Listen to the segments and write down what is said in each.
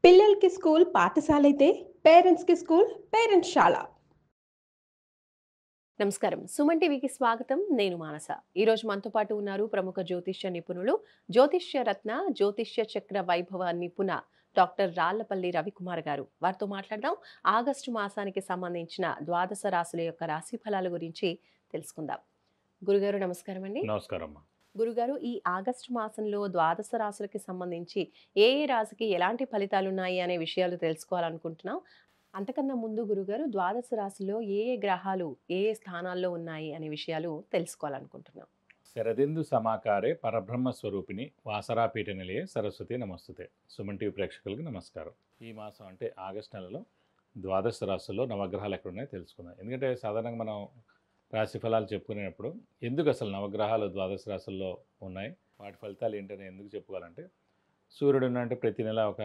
పిల్లలకి స్కూల్ పాఠశాలైతే పేరెంట్స్‌కి స్కూల్ పేరెంట్స్‌శాల. నమస్కారం. సుమన్ టీవీకి స్వాగతం. నేను మానస. ఈరోజు మనతో పాటు ఉన్నారు ప్రముఖ జ్యోతిష్య నిపుణులు, జ్యోతిష్య రత్న, జ్యోతిష్య చక్ర వైభవ నిపుణ డాక్టర్ రాళ్లపల్లి రవికుమార్ గారు. వారితో మాట్లాడదాం. ఆగస్టు మాసానికి సంబంధించిన ద్వాదశ రాశుల యొక్క రాశి ఫలాల గురించి తెలుసుకుందాం. గురుగారు నమస్కారం అండి. నమస్కారం అమ్మా. గురుగారు, ఈ ఆగస్టు మాసంలో ద్వాదశ రాశులకి సంబంధించి ఏ ఏ రాశికి ఎలాంటి ఫలితాలున్నాయి అనే విషయాలు తెలుసుకోవాలనుకుంటున్నాం. అంతకన్నా ముందు గురుగారు, ద్వాదశ రాశిలో ఏ ఏ గ్రహాలు ఏ ఏ స్థానాల్లో ఉన్నాయి అనే విషయాలు తెలుసుకోవాలనుకుంటున్నాం. శరదిందు సమాకారే పరబ్రహ్మ స్వరూపిణి వాసరాపీఠ నిలయే సరస్వతి నమస్తుతే. సుమన్ టీవీ ప్రేక్షకులకు నమస్కారం. ఈ మాసం అంటే ఆగస్టు నెలలో ద్వాదశ రాశుల్లో నవగ్రహాలు ఎక్కడున్నాయో తెలుసుకుందాం. ఎందుకంటే సాధారణంగా మనం రాశి ఫలాలు చెప్పుకునేటప్పుడు ఎందుకు అసలు నవగ్రహాలు ద్వాదశ రాశుల్లో ఉన్నాయి, వాటి ఫలితాలు ఏంటని ఎందుకు చెప్పుకోవాలంటే, సూర్యుడు ఉన్నట్టు ప్రతి నెల ఒక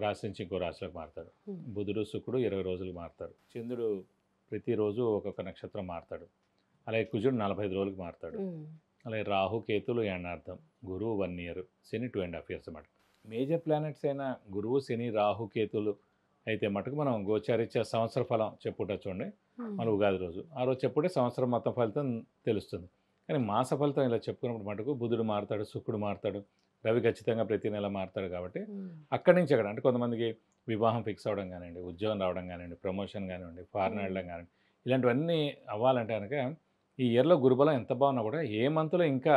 రాశి నుంచి ఇంకో రాశిలోకి మారుతాడు. బుధుడు శుక్రుడు 20 రోజులు మారుతాడు. చంద్రుడు ప్రతిరోజు ఒక్కొక్క నక్షత్రం మారుతాడు. అలాగే కుజుడు 45 రోజులకు మారుతాడు. అలాగే రాహు కేతులు ఎండార్థం, గురువు 1 ఇయర్, శని 2.5 years అన్నమాట. మేజర్ ప్లానెట్స్ అయిన గురువు, శని, రాహు, కేతులు అయితే మటుకు మనం గోచారిత్య సంవత్సర ఫలం చెప్పుట చూడండి, మన ఉగాది రోజు ఆ రోజు చెప్పుడే సంవత్సరం మొత్తం ఫలితం తెలుస్తుంది. కానీ మాస ఫలితం ఇలా చెప్పుకున్నప్పుడు మటుకు బుధుడు మారుతాడు, శుక్రుడు మారుతాడు, రవి ఖచ్చితంగా ప్రతి నెల మారుతాడు. కాబట్టి అక్కడి నుంచి అక్కడ అంటే కొంతమందికి వివాహం ఫిక్స్ అవ్వడం కానివ్వండి, ఉద్యోగం రావడం కానివ్వండి, ప్రమోషన్ కానివ్వండి, ఫారెన్ వెళ్ళడం కానివ్వండి, ఇలాంటివన్నీ అవ్వాలంటే కనుక ఈ ఇయర్లో గురుబలం ఎంత బాగున్నా కూడా ఏ మంత్లో ఇంకా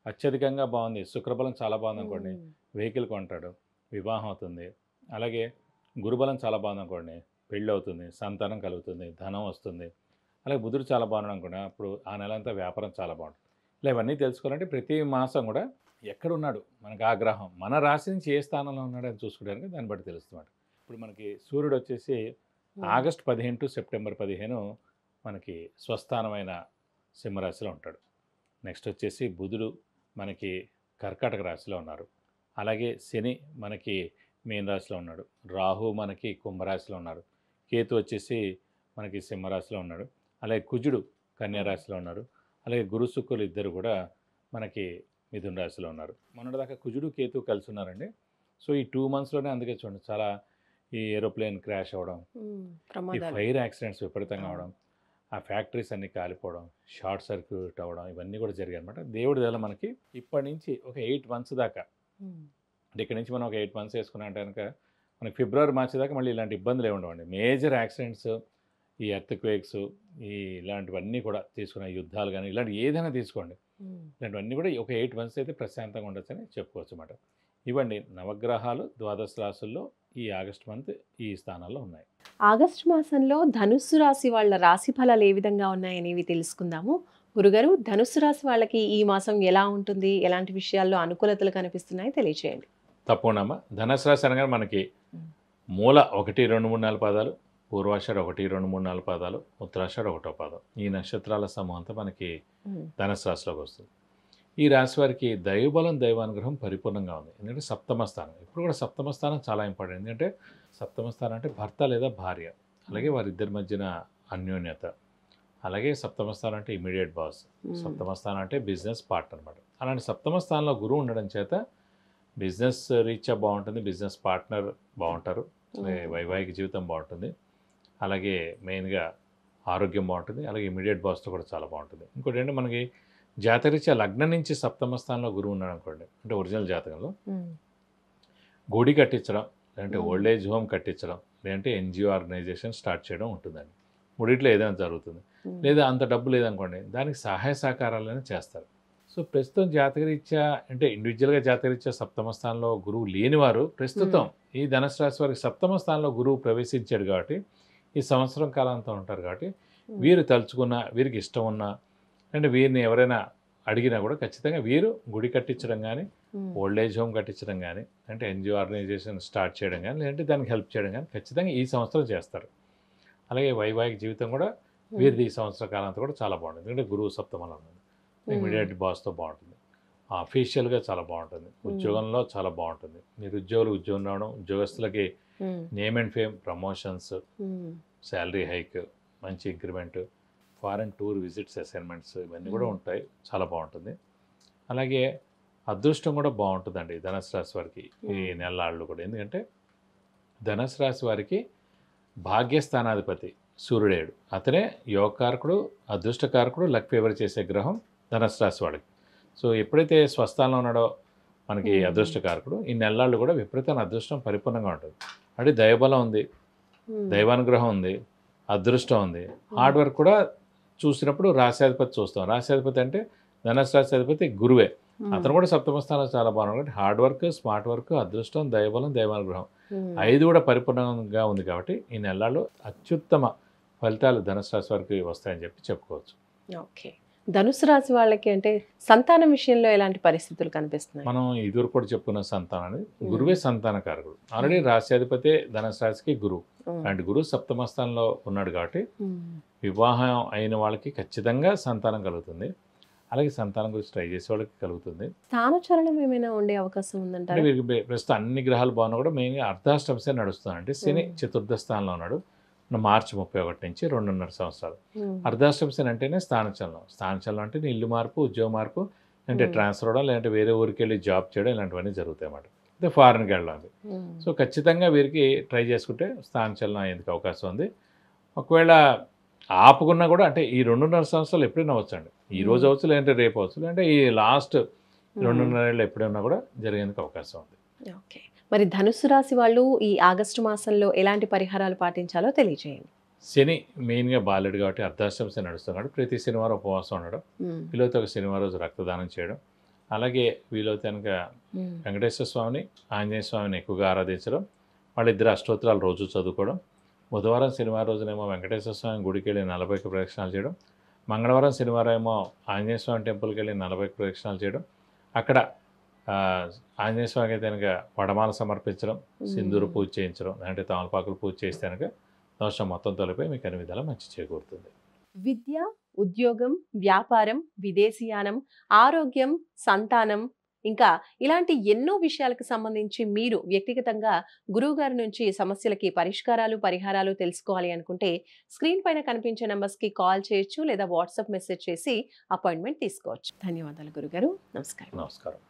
అత్యధికంగా బాగుంది, శుక్రబలం చాలా బాగుంది అనుకోండి, వెహికల్ కొంటాడు, వివాహం అవుతుంది. అలాగే గురుబలం చాలా బాగుంది అనుకోండి, పెళ్ళి అవుతుంది, సంతానం కలుగుతుంది, ధనం వస్తుంది. అలాగే బుధుడు చాలా బాగున్నాడు అనుకోండి, అప్పుడు ఆ నెల అంతా వ్యాపారం చాలా బాగుంటుంది. ఇలా ఇవన్నీ తెలుసుకోవాలంటే ప్రతి మాసం కూడా ఎక్కడున్నాడు మనకు ఆ గ్రహం, మన రాశి నుంచి ఏ స్థానంలో ఉన్నాడు అని చూసుకోవడానికి దాన్ని బట్టి తెలుస్తుంది. ఇప్పుడు మనకి సూర్యుడు వచ్చేసి ఆగస్టు 15 టు సెప్టెంబర్ 15 మనకి స్వస్థానమైన సింహరాశిలో ఉంటాడు. నెక్స్ట్ వచ్చేసి బుధుడు మనకి కర్కాటక రాశిలో ఉన్నారు. అలాగే శని మనకి మీన రాశిలో ఉన్నాడు. రాహు మనకి కుంభరాశిలో ఉన్నారు. కేతు వచ్చేసి మనకి సింహరాశిలో ఉన్నాడు. అలాగే కుజుడు కన్యా రాశిలో ఉన్నారు. అలాగే గురు శుక్రులు ఇద్దరు కూడా మనకి మిథున రాశిలో ఉన్నారు. మొన్నటిదాకా కుజుడు కేతు కలిసి ఉన్నారండి. సో ఈ 2 monthsలోనే అందుకే చూడండి చాలా ఈ ఏరోప్లేన్ క్రాష్ అవ్వడం, ఈ ఫైర్ యాక్సిడెంట్స్ విపరీతంగా అవడం, ఆ ఫ్యాక్టరీస్ అన్నీ కాలిపోవడం, షార్ట్ సర్క్యూట్ అవ్వడం, ఇవన్నీ కూడా జరిగాయి అనమాట. దేవుడి దయ మనకి ఇప్పటి నుంచి ఒక 8 months దాకా, అంటే ఇక్కడ నుంచి మనం ఒక 8 months వేసుకున్నాం కనుక మనకి ఫిబ్రవరి, మార్చి దాకా మళ్ళీ ఇలాంటి ఇబ్బందులు ఏమి ఉండవండి. మేజర్ యాక్సిడెంట్స్, ఈ ఎర్త్క్వేక్స్, ఈ ఇలాంటివన్నీ కూడా తీసుకున్న యుద్ధాలు కానీ ఇలాంటి ఏదైనా తీసుకోండి, ఇలాంటివన్నీ కూడా ఒక 8 months అయితే ప్రశాంతంగా ఉండొచ్చని చెప్పుకోవచ్చు అన్నమాట. ఇవ్వండి నవగ్రహాలు ద్వాదశ రాశుల్లో ఈ ఆగస్ట్ మంత్ ఈ స్థానాల్లో ఉన్నాయి. ఆగస్టు మాసంలో ధనుస్సు రాశి వాళ్ళ రాశి ఫలాలు ఏ విధంగా ఉన్నాయనేవి తెలుసుకుందాము. గురుగారు, ధనుస్సు రాశి వాళ్ళకి ఈ మాసం ఎలా ఉంటుంది, ఎలాంటి విషయాల్లో అనుకూలతలు కనిపిస్తున్నాయి తెలియచేయండి. తప్పకుండా. ధనుసు రాశి అనగానే మనకి మూల 1, 2, 3, 4 పాదాలు, పూర్వాషాఢ 1, 2, 3, 4 పాదాలు, ఉత్తరాషాఢ 1వ పాదం, ఈ నక్షత్రాల సమూహంతో మనకి ధనుసు రాశిలోకి వస్తుంది. ఈ రాశి వారికి దైవబలం, దైవానుగ్రహం పరిపూర్ణంగా ఉంది. ఎందుకంటే సప్తమ స్థానం, ఇప్పుడు కూడా సప్తమ స్థానం చాలా ఇంపార్టెంట్. ఎందుకంటే సప్తమ స్థానం అంటే భర్త లేదా భార్య, అలాగే వారిద్దరి మధ్యన అన్యోన్యత, అలాగే సప్తమ స్థానం అంటే ఇమీడియట్ బాస్, సప్తమ స్థానం అంటే బిజినెస్ పార్ట్నర్ అనమాట. అలాంటి సప్తమ స్థానంలో గురువు ఉండడం చేత బిజినెస్ రీత్యా బాగుంటుంది, బిజినెస్ పార్ట్నర్ బాగుంటారు, వైవాహిక జీవితం బాగుంటుంది, అలాగే మెయిన్గా ఆరోగ్యం బాగుంటుంది, అలాగే ఇమీడియట్ బాస్తో కూడా చాలా బాగుంటుంది. ఇంకోటి ఏంటంటే మనకి జాతకరీత్యా లగ్నం నుంచి సప్తమ స్థానంలో గురువు ఉన్నాడు అనుకోండి, అంటే ఒరిజినల్ జాతకంలో గుడి కట్టించడం, లేదంటే ఓల్డ్ ఏజ్ హోమ్ కట్టించడం, లేదంటే ఎన్జిఓ ఆర్గనైజేషన్ స్టార్ట్ చేయడం ఉంటుందండి. మూడిట్లో ఏదైనా జరుగుతుంది. లేదా అంత డబ్బు లేదనుకోండి, దానికి సహాయ సహకారాలనే చేస్తారు. సో ప్రస్తుతం జాతకరీత్యా అంటే ఇండివిజువల్గా జాతకరీత్యా సప్తమ స్థానంలో గురువు లేనివారు ప్రస్తుతం ఈ ధనుసు రాశి వారికి సప్తమ స్థానంలో గురువు ప్రవేశించాడు కాబట్టి ఈ సంవత్సరం కాలంతో ఉంటారు. కాబట్టి వీరు తలుచుకున్న, వీరికి ఇష్టం ఉన్న, అంటే వీరిని ఎవరైనా అడిగినా కూడా ఖచ్చితంగా వీరు గుడి కట్టించడం కానీ, ఓల్డ్ ఏజ్ హోమ్ కట్టించడం కానీ, అంటే ఎన్జిఓ ఆర్గనైజేషన్ స్టార్ట్ చేయడం కానీ, లేదంటే దానికి హెల్ప్ చేయడం కానీ ఖచ్చితంగా ఈ సంవత్సరం చేస్తారు. అలాగే వైవాహిక జీవితం కూడా వీరిది ఈ సంవత్సర కాలంతో కూడా చాలా బాగుంటుంది. ఎందుకంటే గురువు సప్తమంలో ఉంది, ఇమీడియట్ బాస్తో బాగుంటుంది, అఫీషియల్గా చాలా బాగుంటుంది, ఉద్యోగంలో చాలా బాగుంటుంది, మీరు ఉద్యోగం రావడం, ఉద్యోగస్తులకి name and fame, promotions, salary hike, మంచి increment, foreign tour visits, assignments ఇవన్నీ కూడా ఉంటాయి, చాలా బాగుంటుంది. అలాగే అదృష్టం కూడా బాగుంటుందండి ధనుసు రాశి వారికి ఈ నెలలు కూడా. ఎందుకంటే ధనుసు రాశి వారికి భాగ్యస్థానాధిపతి సూర్యుడేడు. అతనే యోగకారకుడు, అదృష్టకారకుడు, లక్ ఫేవర్ చేసే గ్రహం ధనుసు రాశి వాడికి. సో ఎప్పుడైతే స్వస్థానంలో ఉన్నాడో మనకి అదృష్టకారకుడు, ఈ నెలలు కూడా విపరీతమైన అదృష్టం పరిపూర్ణంగా ఉంటుంది. అంటే దైవబలం ఉంది, దైవానుగ్రహం ఉంది, అదృష్టం ఉంది. హార్డ్ వర్క్ కూడా చూసినప్పుడు రాశ్యాధిపతి చూస్తాం. రాశ్యాధిపతి అంటే ధనుసు రాశి అధిపతి గురువే. అతను కూడా సప్తమ స్థానంలో చాలా బాగున్నాడు. హార్డ్ వర్క్, స్మార్ట్ వర్క్, అదృష్టం, దైవబలం, దైవానుగ్రహం 5 కూడా పరిపూర్ణంగా ఉంది. కాబట్టి ఈ నెలల్లో అత్యుత్తమ ఫలితాలు ధనుసు రాశి వారికి వస్తాయని చెప్పి చెప్పుకోవచ్చు. ఓకే. ధనుసు రాశి వాళ్ళకి అంటే సంతానం విషయంలో ఎలాంటి పరిస్థితులు కనిపిస్తున్నాయి? మనం ఇదివరకు కూడా చెప్పుకున్న సంతానాన్ని గురువే సంతానకారకుడు. ఆల్రెడీ రాశ్యాధిపతి ధనుసు రాశికి గురువు. అండ్ గురువు సప్తమ స్థానంలో ఉన్నాడు కాబట్టి వివాహం అయిన వాళ్ళకి ఖచ్చితంగా సంతానం కలుగుతుంది. అలాగే సంతానం గురించి ట్రై చేసే వాళ్ళకి కలుగుతుంది. స్థానచలనం ఏమైనా ఉండే అవకాశం అంటే ఉందంటారా? వీరికి ప్రస్తుతం అన్ని గ్రహాలు బాగున్నా కూడా మెయిన్గా అర్ధాష్టమసే నడుస్తుంది. అంటే శని చతుర్థ స్థానంలో ఉన్నాడు. మార్చి 31 నుంచి 2.5 సంవత్సరాలు. అర్ధాష్టమశని అంటేనే స్థానచలనం. స్థానచలనం అంటే ఇల్లు మార్పు, ఉద్యోగ మార్పు, అంటే ట్రాన్స్ఫర్ అవడం, లేదంటే వేరే ఊరికి వెళ్ళి జాబ్ చేయడం, ఇలాంటివన్నీ జరుగుతాయి అన్నమాట. అంటే ఫారెన్కి వెళ్ళడం. సో ఖచ్చితంగా వీరికి ట్రై చేసుకుంటే స్థానచలనం అయ్యేందుకు అవకాశం ఉంది. ఒకవేళ ఆపుకున్నా కూడా అంటే ఈ 2.5 సంవత్సరాలు ఎప్పుడైనా అవ్వచ్చండి. ఈ రోజు అవ్వచ్చు, లేదంటే రేపు అవ్వచ్చు, లేదంటే ఈ లాస్ట్ 2.5 ఏళ్ళు ఎప్పుడైనా కూడా జరిగేందుకు అవకాశం ఉంది. ఓకే. మరి ధనుసు రాశి వాళ్ళు ఈ ఆగస్టు మాసంలో ఎలాంటి పరిహారాలు పాటించాలో తెలియజేయండి. శని మెయిన్గా బాలేడు కాబట్టి అర్ధాష్టమశని నడుస్తుంది కాబట్టి ప్రతి శనివారం ఉపవాసం ఉండడం, వీలైతే ఒక శనివారం రోజు రక్తదానం చేయడం, అలాగే వీలైతే కనుక వెంకటేశ్వర స్వామిని, ఆంజనేయ స్వామిని ఎక్కువగా ఆరాధించడం, వాళ్ళిద్దరు అష్టోత్తరాలు రోజు చదువుకోవడం, బుధవారం శనివారం రోజునేమో వెంకటేశ్వర స్వామి గుడికి వెళ్ళి 40 ప్రదక్షిణాలు చేయడం, మంగళవారం శనివారం ఏమో ఆంజనేయ స్వామి టెంపుల్కి వెళ్ళి 40 ప్రదక్షిణాలు చేయడం, అక్కడ ఆంజనేయ స్వామికి అయితే కనుక వడమాల సమర్పించడం, సింధూరు పూజ చేయించడం, అంటే తమలపాకులు పూజ చేస్తే కనుక దోషం మొత్తం తొలిపై మీకు అన్ని విధాలా మంచి చేకూరుతుంది. విద్య, ఉద్యోగం, వ్యాపారం, విదేశీయానం, ఆరోగ్యం, సంతానం, ఇంకా ఇలాంటి ఎన్నో విషయాలకు సంబంధించి మీరు వ్యక్తిగతంగా గురువు గారి నుంచి సమస్యలకి పరిహారాలు తెలుసుకోవాలి అనుకుంటే స్క్రీన్ పైన కనిపించే నంబర్స్కి కాల్ చేయొచ్చు, లేదా వాట్సాప్ మెసేజ్ చేసి అపాయింట్మెంట్ తీసుకోవచ్చు. ధన్యవాదాలు గురుగారు. నమస్కారం. నమస్కారం.